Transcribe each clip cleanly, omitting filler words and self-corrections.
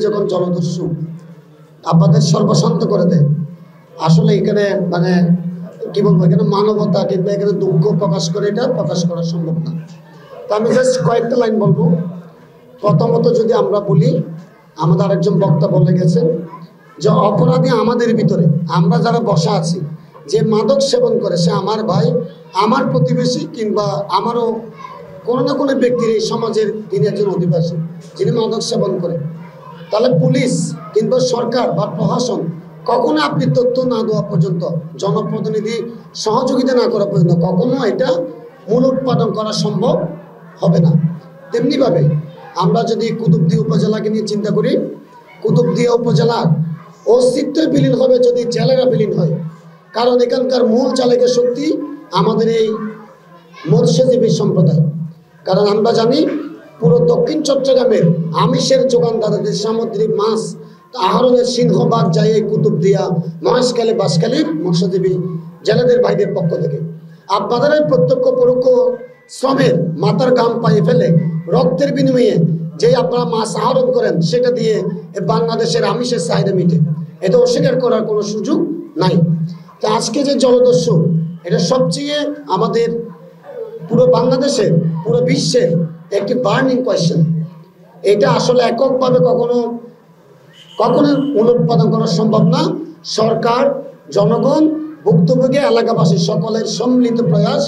যখন জলদস্যু আপনাদের সর্বশান্ত করে দেয়, আসলে এখানে মানে কি বলবো, এখানে মানবতা কিংবা এখানে দুঃখ প্রকাশ করে এটা প্রকাশ করা সম্ভব না। তো আমি জাস্ট কয়েকটা লাইন বলবো। প্রথমত যদি আমরা বলি, আমাদের আরেকজন বক্তা বলে গেছেন যে অপরাধী আমাদের ভিতরে, আমরা যারা বসা আছি, যে মাদক সেবন করে সে আমার ভাই, আমার প্রতিবেশী, কিংবা আমারও কোনো না কোনো ব্যক্তির এই সমাজের তিনি একজন অধিবাসী যিনি মাদক সেবন করে। তাহলে পুলিশ কিংবা সরকার বা প্রশাসন কখনো আপনি তথ্য না দেওয়া পর্যন্ত, জনপ্রতিনিধি সহযোগিতা না করা পর্যন্ত কখনো এটা মূলোৎপাদন করা সম্ভব হবে না। তেমনিভাবে আমরা যদি কুতুবদিয়া উপজেলাকে নিয়ে চিন্তা করি, কুতুবদিয়া উপজেলার অস্তিত্ব বিলীন হবে যদি জেলেরা বিলীন হয়। কারণ এখানকার মূল চালিকা শক্তি আমাদের এই মৎস্যজীবী সম্প্রদায়। কারণ আমরা জানি পুরো দক্ষিণ চট্টগ্রামের আমিষের যোগানদারদের সামুদ্রিক মাছ আহরণের সিংহভাগ যায় এই কুতুবদিয়া, মহেশখালী, বাঁশখালীর মৎস্যজীবী জেলেদের ভাইদের পক্ষ থেকে। আপনাদের প্রত্যক্ষ পরোক্ষ শ্রমের মাথার ঘাম পায়ে ফেলে রক্তের বিনিময়ে যে আপনারা মাছ আহরণ করেন, সেটা দিয়ে বাংলাদেশের আমিষের চাহিদা মিটে, এটা অস্বীকার করার কোনো সুযোগ নাই। তো আজকে যে জলদস্যু, এটা সবচেয়ে আমাদের পুরো বাংলাদেশের, পুরো বিশ্বের একটি বার্নিং কোয়েশ্চেন। এটা আসলে এককভাবে কখনো মূলোৎপাদন করা সম্ভব না। সরকার, জনগণ, ভুক্তভোগী এলাকাবাসী সকলের সম্মিলিত প্রয়াস,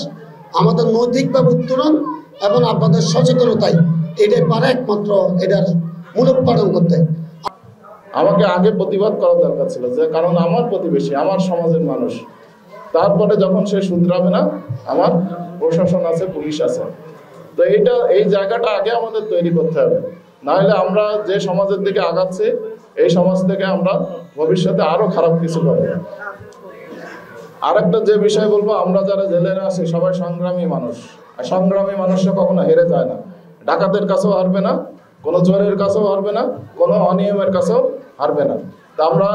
আমাদের নৈতিকভাবে উত্তরণ এবং আপনাদের সচেতনতাই এটাই পারে একমাত্র এটার মূলোৎপাদন করতে। আমাকে আগে প্রতিবাদ করা দরকার ছিল, যে কারণ আমার প্রতিবেশী, আমার সমাজের মানুষ। তারপরে যখন সে শুধরাবে না, আমার প্রশাসন আছে, পুলিশ আছে। তো এই জায়গাটা আগে আমাদের তৈরি করতে হবে, নাহলে আমরা যে সমাজের দিকে আগাচ্ছি, এই সমাজ থেকে আমরা ভবিষ্যতে আরো খারাপ কিছু করবো। আরেকটা যে বিষয় বলবো, আমরা যারা জেলেরা আছি সবাই সংগ্রামী মানুষ, আর সংগ্রামী মানুষরা কখনো হেরে যায় না। ডাকাতের কাছেও হারবে না, কোনো চোরের কাছেও হারবে না, কোনো অনিয়মের কাছেও হারবে না। তা আমরা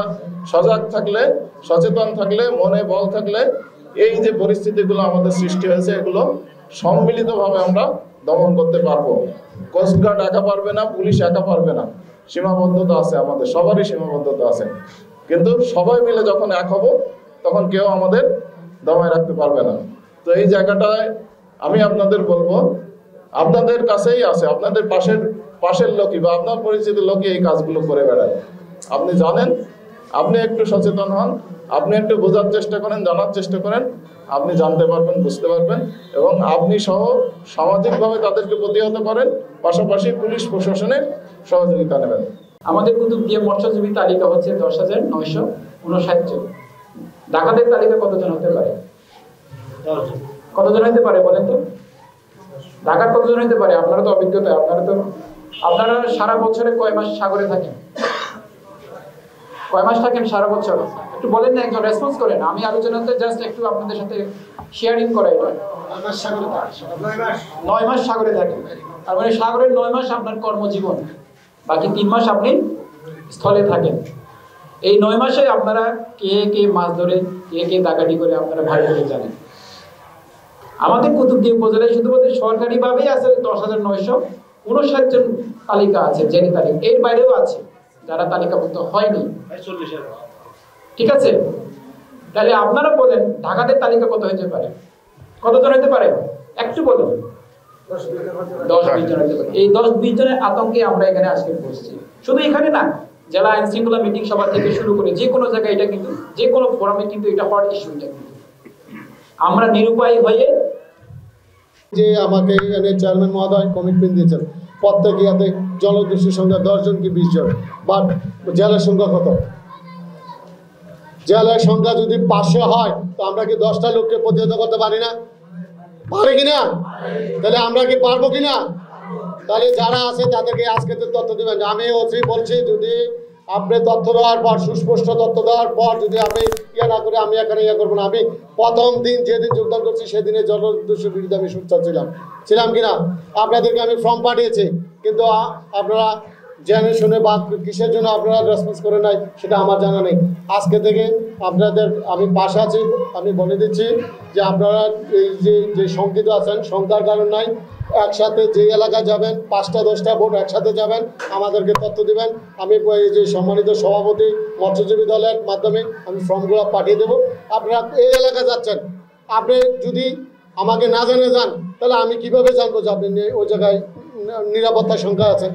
সজাগ থাকলে, সচেতন থাকলে, মনে বল থাকলে এই যে পরিস্থিতিগুলো আমাদের সৃষ্টি হয়েছে, এগুলো সম্মিলিতভাবে আমরা দমন করতে পারবো। কোস্টগার্ড একা পারবে না, পুলিশ একা পারবে না, সীমাবদ্ধতা আছে, আমাদের সবারই সীমাবদ্ধতা আছে। কিন্তু সবাই মিলে যখন এক হব, তখন কেউ আমাদের দমায় রাখতে পারবে না। তো এই জায়গাটায় আমি আপনাদের বলবো, আপনাদের কাছেই আছে, আপনাদের পাশের লোকই বা আপনার পরিচিত লোকই এই কাজগুলো করে বেড়ায়। আপনি জানেন, আপনি একটু সচেতন হন, আপনি একটু বোঝার চেষ্টা করেন, জানার চেষ্টা করেন, আপনি জানতে পারবেন, বুঝতে পারবেন, এবং আপনি সহ সামাজিকভাবে তাদেরকে প্রতিহত করেন, পাশাপাশি পুলিশ প্রশাসনের সহযোগিতা নেবেন। আমাদের কুতুবদিয়া মৎস্যজীবী তালিকা হচ্ছে 10,959 জন। ডাকাতের তালিকা কতজন হতে পারে? কতজন হতে পারে বলেন তো? ঢাকার কতজন হতে পারে? আপনারা তো অভিজ্ঞতা, আপনারা সারা বছরে কয় মাস সাগরে থাকেন? কয় মাস থাকেন সারা বছর? একটু বলেন না, একজন রেসপন্স করেন। আমি আলোচনাতে জাস্ট একটু আপনাদের সাথে শেয়ারিং করাই। 9 মাস সাগরে থাকেন, আর মানে সাগরের 9 মাস আপনার কর্মজীবন, বাকি 3 মাস আপনি স্থলে থাকেন। এই 9 মাসে আপনারা কে মাছ ধরে, কে ডাকাতি করে, আপনারা ভালো করে জানেন। আমাদের কুতুবদিয়া উপজেলায় শুধুমাত্র সরকারিভাবেই আছে 10,959 জন তালিকা আছে, জেনে তালিকা। এর বাইরেও আছে যারা তালিকাভুক্ত হয়নি। ঠিক আছে, তাহলে আপনারা বলেন ঢাকাদের তালিকা কত হতে পারে? কতজন হতে পারে একটু বলুন। 10-20 জন হতে পারে। এই 10-20 জনের আতঙ্কে আমরা এখানে আজকে বসছি। শুধু এখানে না, জেলা আইন শৃঙ্খলা মিটিং সভা থেকে শুরু করে যে কোনো জায়গায় এটা কিন্তু, যে কোনো ফোরামে কিন্তু এটা হট ইস্যু। এটা কিন্তু আমরা নিরুপায় হয়ে, যে আমাকে এখানে চেয়ারম্যান মহোদয় কমিটমেন্ট দিয়েছেন প্রত্যেক ইয়াতে জলদস্যুর সংখ্যা 10 জন কি 20 জন, বাট জেলার সংখ্যা কত? জেলার সংখ্যা যদি 500 হয়, তো আমরা কি 10টা লোককে প্রতিহত করতে পারি না? পারি কিনা? তাহলে আমরা কি পারবো কিনা? তাহলে যারা আছে তাদেরকে আজকে তো তথ্য দেবেন। আমি ওসি বলছি, যদি আপনি তথ্য দেওয়ার পর, সুস্পষ্ট তথ্য দেওয়ার পর যদি আমি ইয়ে না করে, আমি এখানে ইয়ে করবো না। আমি প্রথম দিন যেদিন যোগদান করছি সেদিনে জলদস্যুর বিরুদ্ধে আমি সোচ্চার ছিলাম কিনা? আপনাদেরকে আমি ফর্ম পাঠিয়েছি, কিন্তু আপনারা জেনে শুনে বা কিসের জন্য আপনারা রেসপন্স করে নাই সেটা আমার জানা নেই। আজকে থেকে আপনাদের আমি পাশে আছি। আমি বলে দিচ্ছি যে আপনারা এই যে শঙ্কিত আছেন, শঙ্কার কারণ নাই। একসাথে যে এলাকায় যাবেন 5টা 10টা বোট একসাথে যাবেন, আমাদেরকে তথ্য দিবেন। আমি এই যে সম্মানিত সভাপতি মৎস্যজীবী দলের মাধ্যমে আমি ফর্মগুলো পাঠিয়ে দেবো। আপনারা এই এলাকায় যাচ্ছেন, আপনি যদি আমাকে না জেনে যান তাহলে আমি কিভাবে জানবো যে আপনি ওই জায়গায় নিরাপত্তার সংখ্যা আছেন?